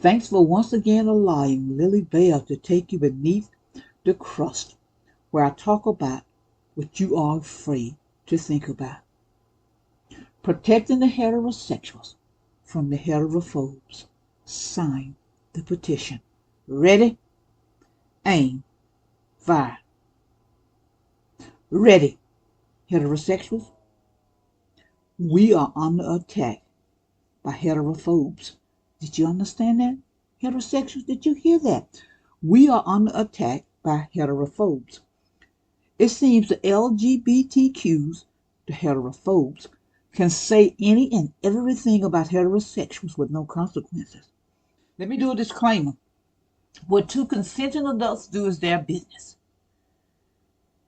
Thanks for once again allowing Lily Bell to take you beneath the crust, where I talk about what you are afraid to think about. Protecting the heterosexuals from the heterophobes. Sign the petition. Ready? Aim. Fire. Ready, heterosexuals? We are under attack by heterophobes. Did you understand that? Heterosexuals, did you hear that? We are under attack by heterophobes. It seems the LGBTQs, the heterophobes, can say any and everything about heterosexuals with no consequences. Let me do a disclaimer. What two consenting adults do is their business.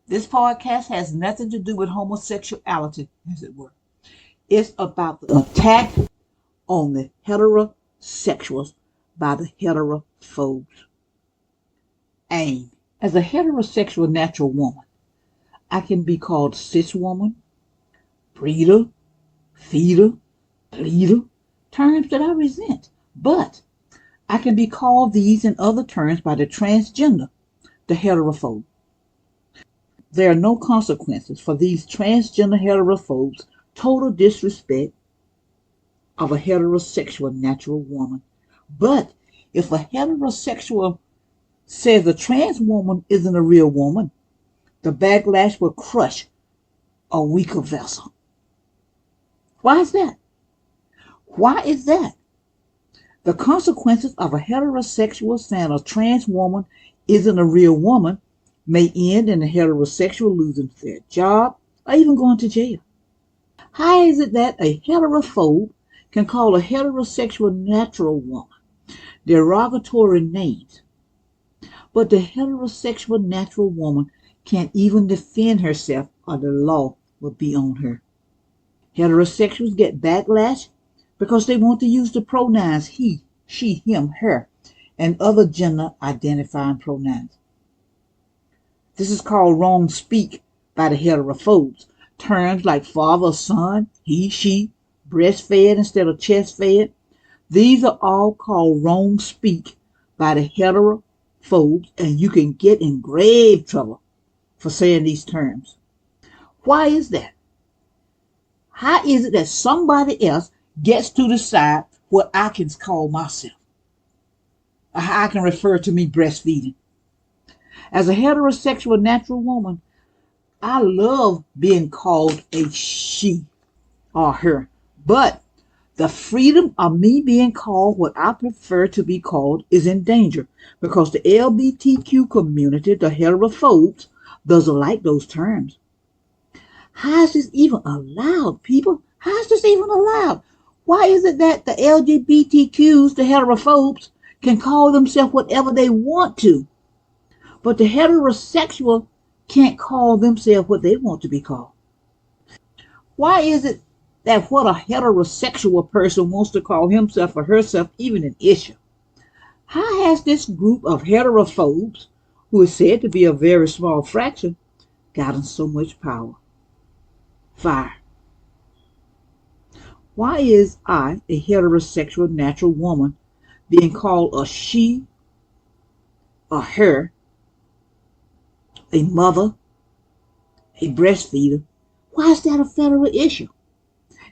This podcast has nothing to do with homosexuality, as it were. It's about the attack on the heterosexuals by the heterophobes. Aim. As a heterosexual natural woman, I can be called cis woman, breeder, feeder, pleader, terms that I resent. But I can be called these and other terms by the transgender, the heterophobe. There are no consequences for these transgender heterophobes' total disrespect of a heterosexual natural woman. But if a heterosexual says a trans woman isn't a real woman, the backlash will crush a weaker vessel. Why is that? Why is that? The consequences of a heterosexual saying a trans woman isn't a real woman may end in a heterosexual losing their job or even going to jail. How is it that a heterophobe can call a heterosexual natural woman derogatory names, but the heterosexual natural woman can't even defend herself or the law will be on her? Heterosexuals get backlash because they want to use the pronouns he, she, him, her, and other gender identifying pronouns. This is called wrong speak by the heterophobes. Terms like father, son, he, she, breastfed instead of chest fed. These are all called wrong speak by the heterophobes, and you can get in grave trouble for saying these terms. Why is that? How is it that somebody else gets to decide what I can call myself? Or how I can refer to me breastfeeding? As a heterosexual natural woman, I love being called a she or her, but the freedom of me being called what I prefer to be called is in danger because the LGBTQ community, the heterophobes, doesn't like those terms. How is this even allowed, people? How is this even allowed? Why is it that the LGBTQs, the heterophobes, can call themselves whatever they want to, but the heterosexual can't call themselves what they want to be called? Why is it that what a heterosexual person wants to call himself or herself even an issue? How has this group of heterophobes, who is said to be a very small fraction, gotten so much power? Fire. Why is I, a heterosexual natural woman, being called a she, a her, a mother, a breastfeeder? Why is that a federal issue?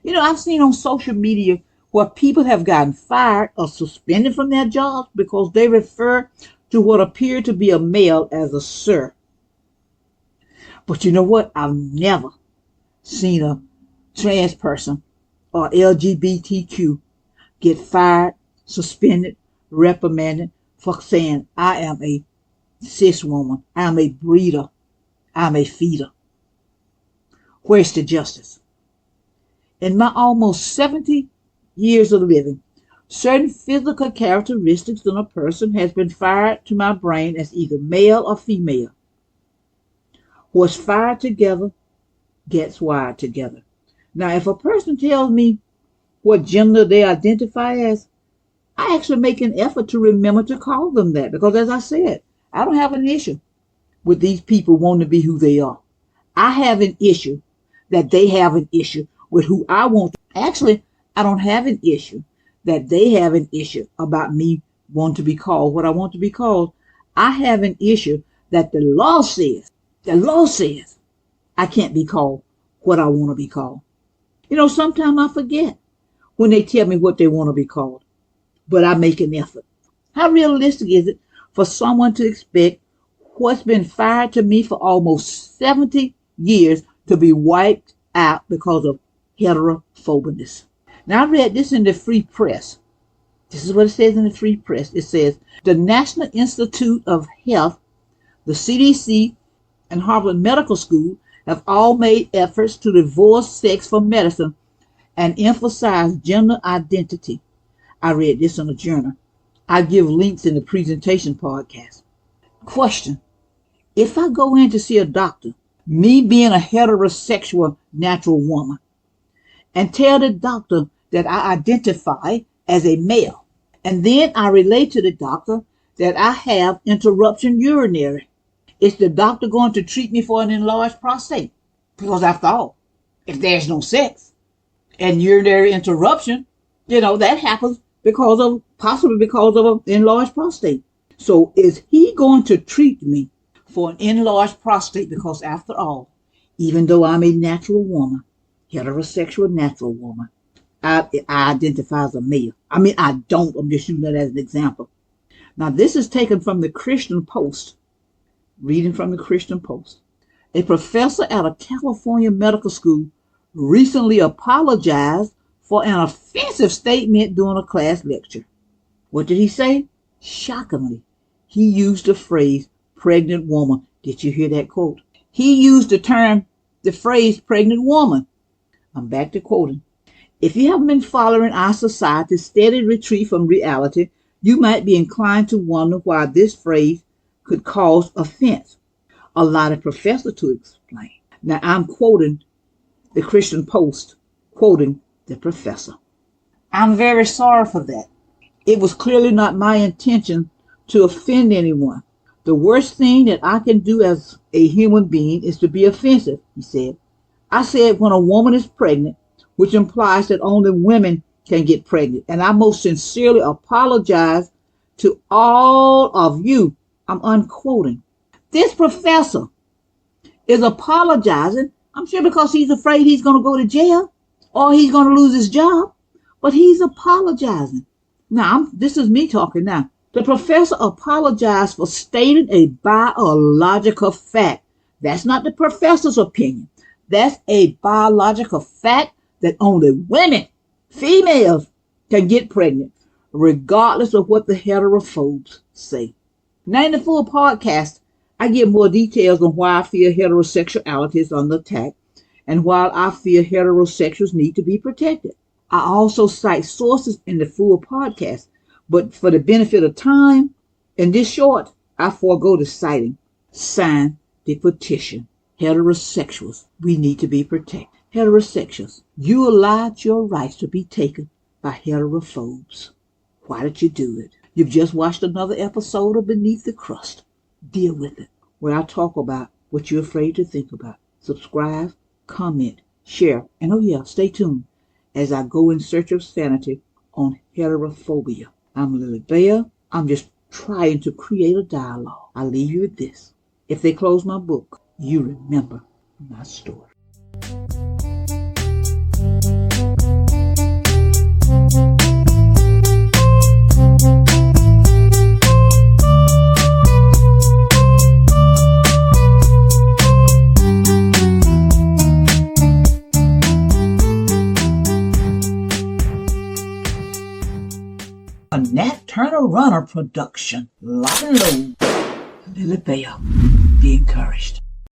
You know, I've seen on social media where people have gotten fired or suspended from their jobs because they refer to what appeared to be a male as a sir. But you know what? I've never seen a trans person or LGBTQ get fired, suspended, reprimanded for saying, I am a cis woman, I'm a breeder, I'm a feeder. Where's the justice? In my almost 70 years of living, certain physical characteristics in a person has been fired to my brain as either male or female. What's fired together gets wired together. Now, if a person tells me what gender they identify as, I actually make an effort to remember to call them that because, as I said, I don't have an issue with these people wanting to be who they are. I have an issue that they have an issue with who I want. Actually, I don't have an issue that they have an issue about me want to be called what I want to be called. I have an issue that the law says I can't be called what I want to be called. Sometimes I forget when they tell me what they want to be called, but I make an effort. How realistic is it for someone to expect what's been fired to me for almost 70 years to be wiped out because of heterophobia? Now, I read this in the Free Press. This is what it says in the Free Press. It says, the National Institute of Health, the CDC, and Harvard Medical School have all made efforts to divorce sex from medicine and emphasize gender identity. I read this in a journal. I give links in the presentation podcast. Question. If I go in to see a doctor, me being a heterosexual natural woman, and tell the doctor that I identify as a male, and then I relate to the doctor that I have interruption urinary, is the doctor going to treat me for an enlarged prostate? Because after all, if there's no sex and urinary interruption, that happens possibly because of an enlarged prostate. So is he going to treat me for an enlarged prostate? Because after all, even though I'm a natural woman, heterosexual natural woman, I identify as a male. I'm just using that as an example. Now, this is taken from the Christian Post. Reading from the Christian Post. A professor at a California medical school recently apologized for an offensive statement during a class lecture. What did he say? Shockingly, he used the phrase pregnant woman. Did you hear that quote? He used the phrase pregnant woman. I'm back to quoting. If you haven't been following our society's steady retreat from reality, you might be inclined to wonder why this phrase could cause offense. Allow the professor to explain. Now, I'm quoting the Christian Post, quoting the professor. I'm very sorry for that. It was clearly not my intention to offend anyone. The worst thing that I can do as a human being is to be offensive, he said. I said when a woman is pregnant, which implies that only women can get pregnant. And I most sincerely apologize to all of you. I'm unquoting. This professor is apologizing, I'm sure because he's afraid he's going to go to jail or he's going to lose his job, but he's apologizing. Now, this is me talking now. The professor apologized for stating a biological fact. That's not the professor's opinion. That's a biological fact that only women, females, can get pregnant, regardless of what the heterophobes say. Now, in the full podcast, I give more details on why I feel heterosexuality is under attack and why I feel heterosexuals need to be protected. I also cite sources in the full podcast, but for the benefit of time, in this short, I forego the citing. Sign the petition. Heterosexuals, we need to be protected. Heterosexuals, you allowed your rights to be taken by heterophobes. Why did you do it? You've just watched another episode of Beneath the Crust. Deal with it, where I talk about what you're afraid to think about. Subscribe, comment, share, and oh yeah, stay tuned as I go in search of sanity on heterophobia. I'm Lily Bear. I'm just trying to create a dialogue. I leave you with this. If they close my book, you remember my story. A Nat Turner Runner production. Lock and load. Lily Bear. Be encouraged.